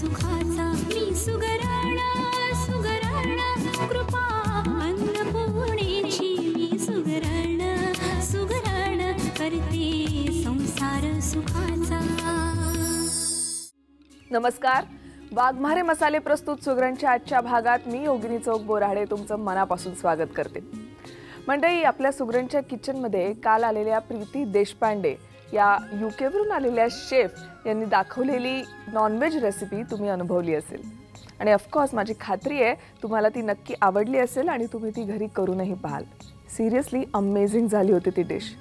सुखाचा मी सुगराणा सुगराणा कृपा अन्नपूर्णेची मी सुगराणा सुगराणा करते संसार सुखाचा. नमस्कार. वाघमारे मसाले प्रस्तुत सुगरणच्या आजच्या भागात मी योगिनी चौक बोराडे तुमचं मनापासून स्वागत करते. मंडळी, आपल्या सुगरणच्या किचनमध्ये काल आलेल्या प्रीती देशपांडे या यूकेवरून आलेल्या शेफ यांनी दाखवलेली नॉनव्हेज रेसिपी तुम्ही अनुभवली असेल आणि ऑफकोर्स माझी खात्री आहे तुम्हाला ती नक्की आवडली असेल आणि तुम्ही ती घरी करूनही पाहाल. सिरियसली अमेझिंग झाली होती ती डिश.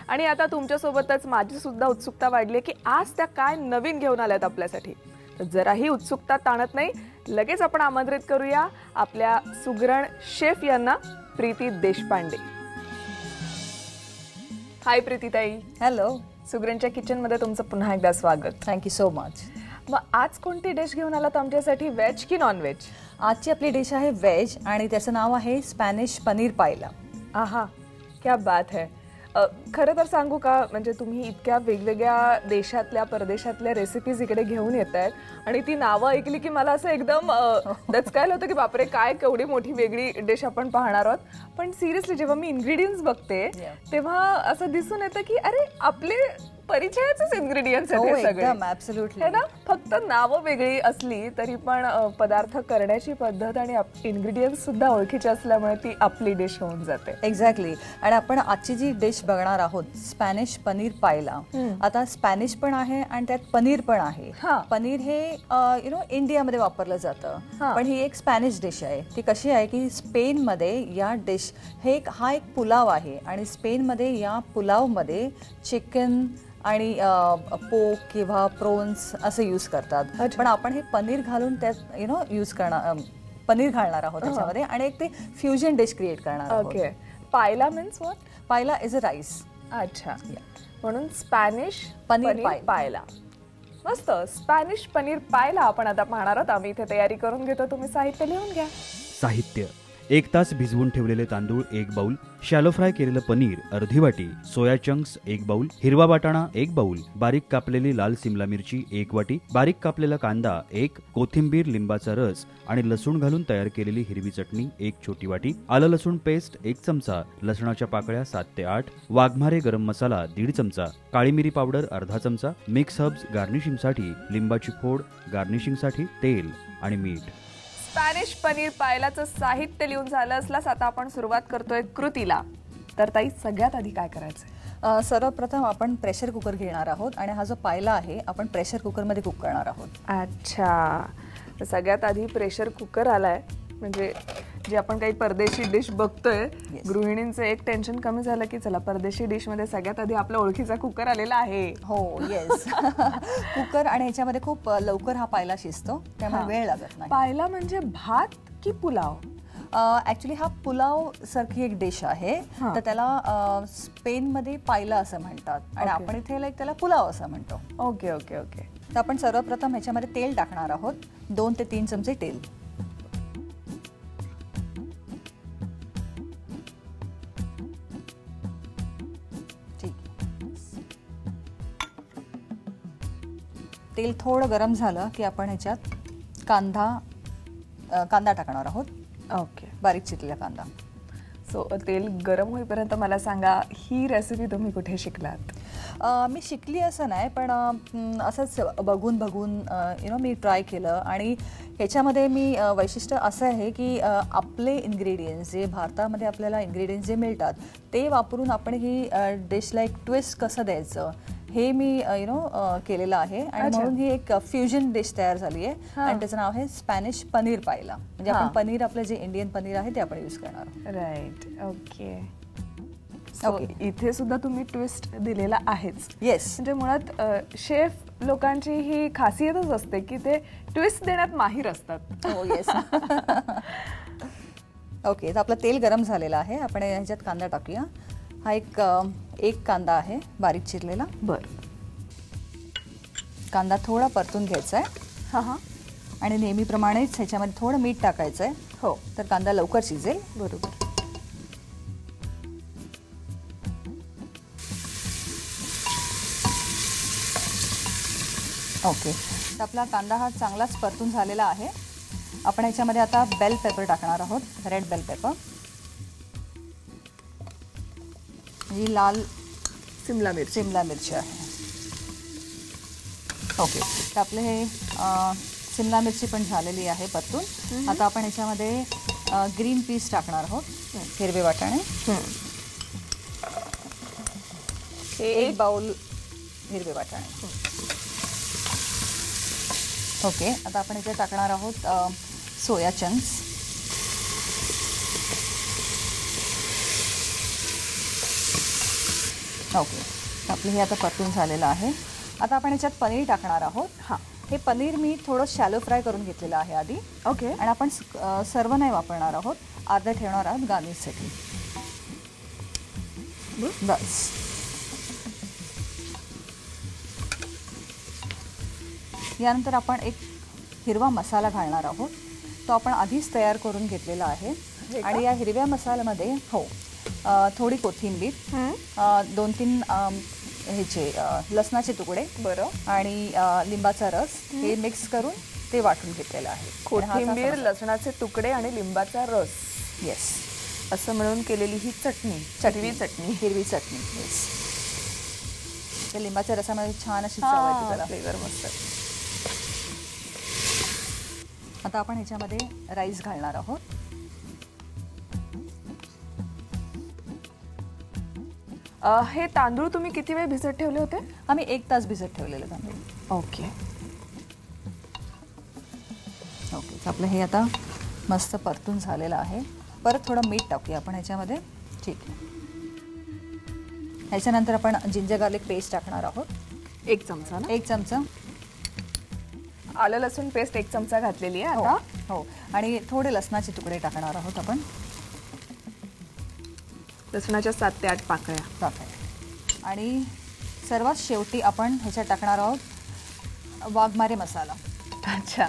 आणि आता तुमच्यासोबतच माझी सुद्धा उत्सुकता वाढली की आज त्या काय नवीन घेऊन आल्यात आपल्यासाठी. तर जराही उत्सुकता ताणत नाही, लगेच आपण आमंत्रित करूया आपल्या सुगरण शेफ यांना, प्रीती देशपांडे. हाय प्रीतीताई. हॅलो. सुगरणच्या किचनमध्ये तुमचं पुन्हा एकदा स्वागत. Thank you so much. मग आज कोणती डिश घेऊन आलात आमच्यासाठी, व्हेज की नॉन व्हेज? आजची आपली डिश आहे व्हेज आणि त्याचं नाव आहे स्पॅनिश पनीर पायला. आहा, क्या बात है. खरं तर सांगू का, म्हणजे तुम्ही इतक्या वेगवेगळ्या देशातल्या परदेशातल्या रेसिपीज इकडे घेऊन येत आहेत आणि ती नावं ऐकली की मला असं एकदम दचकायला होतं की बापरे काय केवढी मोठी वेगळी डिश आपण पाहणार आहोत. पण सिरियसली जेव्हा मी इन्ग्रेडियंट्स बघते तेव्हा असं दिसून येतं की अरे आपले परिचयाचेच इन्ग्रेडियंट्स आहेत हे सगळे. ऍब्सोल्युटली. है ना. फक्त नावं वेगळी असली तरी पण पदार्थ करण्याची पद्धत आणि इन्ग्रेडियंट्स सुद्धा ओळखीचे असल्यामुळे ती आपली डिश होऊन जाते. एक्झॅक्टली. आणि आपण आजची जी डिश बघणार आहोत स्पॅनिश पनीर पायला. आता स्पॅनिश पण आहे आणि त्यात पनीर पण आहे. पनीर हे इंडियामध्ये वापरलं जातं, पण ही एक स्पॅनिश डिश आहे. ती कशी आहे की स्पेनमध्ये या डिश हा एक पुलाव आहे आणि स्पेनमध्ये या पुलावमध्ये चिकन आणि पोक किंवा प्रोन्स असं यूज करतात. पण आपण हे पनीर घालून त्यात यूज करणार, पनीर घालणार आहोत त्याच्यामध्ये आणि एक ते फ्युजन डिश क्रिएट करणार आहोत. Okay. Paella means what? Paella is a rice. अच्छा. म्हणून स्पॅनिश पनीर पायला. मस्त. स्पॅनिश पनीर पायला आपण आता पाहणार आहोत. आम्ही इथे तयारी करून घेतो, तुम्ही साहित्य लिहून घ्या. साहित्य: 1 तास भिजवून ठेवलेले तांदूळ 1 बाउल, शॅलो फ्राय केलेलं पनीर अर्धी वाटी, सोया चंक्स 1 बाउल, हिरवा वाटाणा 1 बाउल, बारीक कापलेली लाल सिमला मिरची 1 वाटी, बारीक कापलेला कांदा 1, कोथिंबीर, लिंबाचा रस आणि लसूण घालून तयार केलेली हिरवी चटणी 1 छोटी वाटी, आलं लसूण पेस्ट 1 चमचा, लसणाच्या पाकळ्या 7 ते 8, वाघमारे गरम मसाला 1.5 चमचा, काळी मिरी पावडर अर्धा चमचा, मिक्स हर्ब्स गार्निशिंगसाठी, लिंबाची फोड गार्निशिंगसाठी, तेल आणि मीठ. स्पॅनिश पनीर पायलाचं साहित्य लिहून झालं असल्यास आता आपण सुरुवात करतोय कृतीला. तर ताई, सगळ्यात आधी काय करायचं? सर्वप्रथम आपण प्रेशर कुकर घेणार आहोत आणि हा जो पायला आहे आपण प्रेशर कुकरमध्ये कुक करणार आहोत. अच्छा. तर सगळ्यात आधी प्रेशर कुकर आलाय, म्हणजे जे आपण काही परदेशी डिश बघतोय गृहिणींचं एक टेन्शन कमी झालं की चला परदेशी डिश मध्ये सगळ्यात आधी आपला ओळखीचा कुकर आलेला आहे. हो, येस. कुकर आणि ह्याच्यामध्ये खूप लवकर हा पायला शिजतो, त्यामुळे वेळ लागत नाही. पायला म्हणजे भात की पुलाव? ऍक्च्युली हा पुलाव सारखी एक डिश आहे, तर त्याला स्पेनमध्ये पायला असं म्हणतात आणि आपण इथे त्याला पुलाव असं म्हणतो. Okay okay okay. तर आपण सर्वप्रथम ह्याच्यामध्ये तेल टाकणार आहोत, 2 ते 3 चमचे तेल. तेल थोडं गरम झालं की आपण ह्याच्यात कांदा टाकणार आहोत. ओके. बारीक चिरलेला कांदा. सो तेल गरम होईपर्यंत मला सांगा, ही रेसिपी तुम्ही कुठे शिकलात? मी शिकली असं नाही, पण असंच बघून मी ट्राय केलं आणि ह्याच्यामध्ये मी वैशिष्ट्य असं आहे की आपले इन्ग्रेडियंट्स जे भारतामध्ये आपल्याला इन्ग्रेडियंट्स जे मिळतात ते वापरून आपण ही डिशला एक ट्विस्ट कसं द्यायचं हे मी केलेलं आहे आणि म्हणून ही एक फ्युजन डिश तयार झाली आहे आणि त्याचं नाव आहे स्पॅनिश पनीर पायला. म्हणजे आपण पनीर, आपलं जे इंडियन पनीर आहे ते आपण यूज करणार आहोत. राईट. ओके. इथे सुद्धा तुम्ही ट्विस्ट दिलेला आहेच. येस. म्हणजे मुळात शेफ लोकांची ही खासियतच असते की ते ट्विस्ट देण्यात माहीर असतात. हो, येस. ओके. तर आपलं तेल गरम झालेलं आहे, आपण ह्याच्यात कांदा टाकूया. हा एक कांदा आहे बारीक चिरलेला. बर. कांदा थोडा परतून घ्यायचा आहे. हां. आणि नेहमीप्रमाणेच ह्याच्यामध्ये थोडं मीठ टाकायचं आहे. हो. तर कांदा लवकर शिजेल. बरोबर. ओके. तर आपला कांदा हा चांगलाच परतून झालेला आहे. आपण याच्यामध्ये आता बेल पेपर टाकणार आहोत, रेड बेल पेपर, जी लाल शिमला मिरची आहे. ओके, तर आपले हे शिमला मिरची पण झालेली आहे परतून. आता आपण ह्याच्यामध्ये ग्रीन पीस टाकणार आहोत, हिरवे वाटाणे. एक बाउल हिरवे वाटाणे. ओके, आता आपण इथे टाकणार आहोत सोया चंक्स. ओके, तर आपलं हे आता परतून झालेलं आहे. आता आपण याच्यात पनीर टाकणार आहोत. हां, हे पनीर मी थोडं शॅलो फ्राय करून घेतलेलं आहे आधी. ओके, आणि आपण सर्व नाही वापरणार आहोत, अर्धा ठेवणार आहोत गार्निशसाठी. बस. यानंतर आपण एक हिरवा मसाला घालणार आहोत. तो आपण आधीच तयार करून घेतलेला आहे. आणि या हिरव्या मसाल्यामध्ये थोडी कोथिंबीर, 2-3 ह्याचे लसणाचे तुकडे, बरं, आणि लिंबाचा रस हे मिक्स करून ते वाटून घेतलेलं आहे. कोथिंबीर, लसणाचे तुकडे आणि लिंबाचा रस, येस, असं मिळून केलेली ही चटणी, हिरवी चटणी. येस, त्या लिंबाच्या रसामध्ये छान अशी चव येते, त्याला फ्लेवर मस्त. आता आपण ह्याच्यामध्ये राईस घालणार आहोत. हे तांदूळ तुम्ही किती वेळ भिजत ठेवले होते? आम्ही 1 तास भिजत ठेवलेले तांदूळ. ओके, तर आपलं हे आता मस्त परतून झालेलं आहे. परत थोडं मीठ टाकूया आपण ह्याच्यामध्ये. ठीक आहे. ह्याच्यानंतर आपण जिंजर गार्लिक पेस्ट टाकणार आहोत, 1 चमचा ना? 1 चमचा. आलं लसूण पेस्ट 1 चमचा घातलेली आहे आता. हो, आणि थोडे लसणाचे तुकडे टाकणार आहोत आपण. लसणाच्या 7 ते 8 पाकळ्या. आणि सर्वात शेवटी आपण ह्याच्यात टाकणार आहोत वाघमारे मसाला. अच्छा,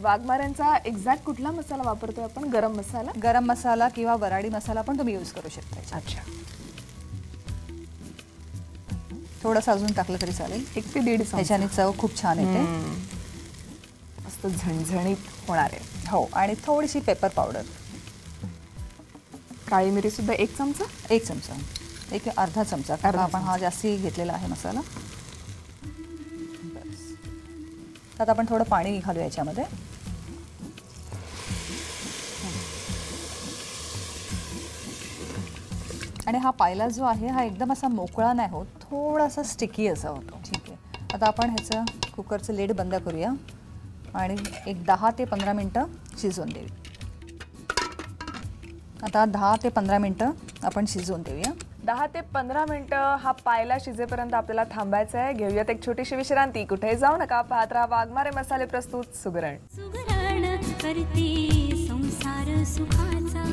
वाघमाऱ्यांचा एक्झॅक्ट कुठला मसाला वापरतोय आपण? गरम मसाला? गरम मसाला किंवा वराडी मसाला पण तुम्ही यूज करू शकता. अच्छा, थोडंसं अजून टाकलं तरी चालेल. 1 ते 1.5 चमचा. ह्याच्याने चव खूप छान येते, मस्त झणझणीत होणार आहे. हो, आणि थोडीशी पेपर पावडर, काळी मिरी सुद्धा 1 चमचा. 1 चमचा, एक अर्धा चमचा, कारण आपण हा जास्ती घेतलेला आहे मसाला. बस. आता आपण थोडं पाणी घालूया याच्यामध्ये. आणि हा पायला जो आहे हा एकदम असा मोकळा नाही होत, थोडासा स्टिकी असा होतो. ठीक आहे, आता आपण ह्याचं कुकरचं लिड बंद करूया आणि एक 10 ते 15 मिनटं शिजवून देऊया. आता 10 ते 15 मिनटं आपण शिजवून देऊया. 10 ते 15 मिनिटं हा पायला शिजेपर्यंत आपल्याला थांबायचं आहे. घेऊयात एक छोटीशी विश्रांती. कुठेही जाऊ नका, पाहत राहा वाघमारे मसाले प्रस्तुत सुगरण. सुगरण करते संसार सुखाचा.